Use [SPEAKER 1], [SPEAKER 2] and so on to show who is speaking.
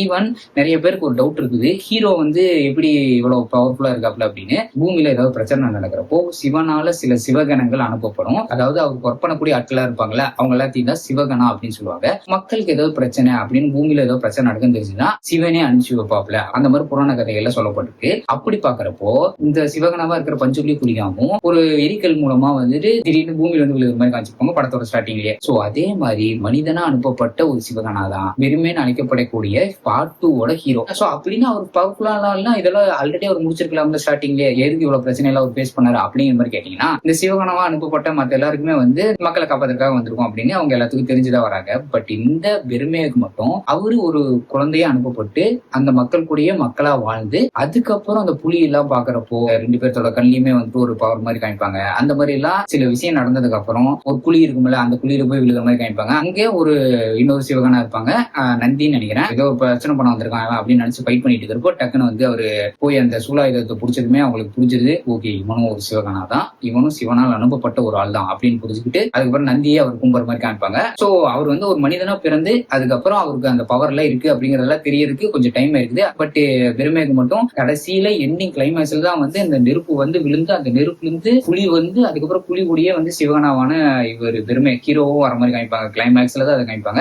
[SPEAKER 1] Even நிறைய பேருக்கு ஒரு டவுட் இருக்குது, ஹீரோ வந்து எப்படி இவ்வளவு பவர்ஃபுல்லா இருக்காப்ல அப்படின்னு. பூமியில ஏதாவது பிரச்சனை நடக்கிறப்போ சிவனால சில சிவகணங்கள் அனுப்பப்படும். அதாவது அவருக்கு ஒர்க் பண்ணக்கூடிய ஆட்களா இருப்பாங்கல்ல, அவங்க எல்லாத்தையும் தான் சிவகணா அப்படின்னு சொல்லுவாங்க. மக்களுக்கு ஏதாவது பிரச்சனை அப்படின்னு பூமியில ஏதாவது பிரச்சனை நடக்குன்னு தெரிஞ்சுன்னா சிவனே அனுப்பிச்சு வைப்பாப்ல. அந்த மாதிரி புராண கதைகள்ல சொல்லப்பட்டிருக்கு. அப்படி பாக்குறப்போ இந்த சிவகணமா இருக்கிற பஞ்சகுலி குடிகாமும் ஒரு எரிக்கல் மூலமா வந்துட்டு திடீர்னு பூமியில வந்து விழுகிற மாதிரி காமிச்சிருப்பாங்க படத்தோட ஸ்டார்டிங்லயே. சோ அதே மாதிரி மனிதனா அனுப்பப்பட்ட ஒரு சிவகணா தான் வெறுமேன்னு அழைக்கப்படக்கூடிய பார்ட் 2 ஹீரோ. சோ அப்படின்னு அவர் பவர்ஃபுல்லா இதெல்லாம் ஆல்ரெடி அவர் முடிச்சிருக்கலாம்ல ஸ்டார்டிங்லயே. எதுக்கு இவ்வளவு பிரச்சனை எல்லாம் அவர் ஃபேஸ் பண்ணாரு அப்படிங்கிற மாதிரி கேட்டீங்கன்னா, இந்த சிவகணமா அனுப்பப்பட்ட மத்த எல்லாருக்குமே வந்து மக்களை காப்பாத்துறதுக்காக வந்திருக்கும் அப்படின்னு அவங்க எல்லாத்துக்கும் தெரிஞ்சுதான் வராங்க. பட் இந்த பெருமைக்கு மட்டும் அவரு ஒரு குழந்தையா அனுப்பப்பட்டு அந்த மக்கள் கூடயே மக்களா வாழ்ந்து அதுக்கப்புறம் அந்த புலி எல்லாம் பாக்குறப்போ 2 பேர்த்தோட கண்ணியுமே வந்துட்டு ஒரு பவர் மாதிரி காமிப்பாங்க. அந்த மாதிரி எல்லாம் சில விஷயம் நடந்ததுக்கு அப்புறம் ஒரு குழி இருக்கும்ல, அந்த குழியில போய் விழுகிற மாதிரி காமிப்பாங்க. அங்கே ஒரு இன்னொரு சிவகனா இருப்பாங்க, நந்தின்னு நினைக்கிறேன். ஏதோ பிரச்சனை பண்ண வந்திருக்காங்க அப்படின்னு நினைச்சு ஃபைட் பண்ணிட்டு இருக்கிறப்போ டக்குன்னு வந்து அவரு போய் அந்த சூலாயுதத்தை புடிச்சதுமே அவங்களுக்கு புரிஞ்சது, ஓகே இவனும் ஒரு சிவகனா தான், இவனும் சிவனால் அனுப்பப்பட்ட ஒரு ஆள் தான் அப்படின்னு புரிஞ்சுக்கிட்டு அதுக்கப்புறம் நந்தியே அவர் கும்புற மாதிரி காமிப்பாங்க. சோ அவர் வந்து ஒரு மனிதனா பிறந்து அதுக்கப்புறம் அவருக்கு அந்த பவர் எல்லாம் இருக்கு அப்படிங்கறதெல்லாம் தெரியறதுக்கு கொஞ்சம் டைம் இருக்குது. பட் பெருமைக்கு மட்டும் கடைசியில எண்டிங் கிளைமேக்ஸ்ல தான் வந்து இந்த நெருப்பு வந்து விழுந்து அந்த நெருப்புல இருந்து புலி வந்து அதுக்கப்புறம் புலி கூடயே வந்து சிவகனாவான இவர் பெருமை ஹீரோவும் வர மாதிரி காமிப்பாங்க. கிளைமேக்ஸ்ல தான் அதை காமிப்பாங்க.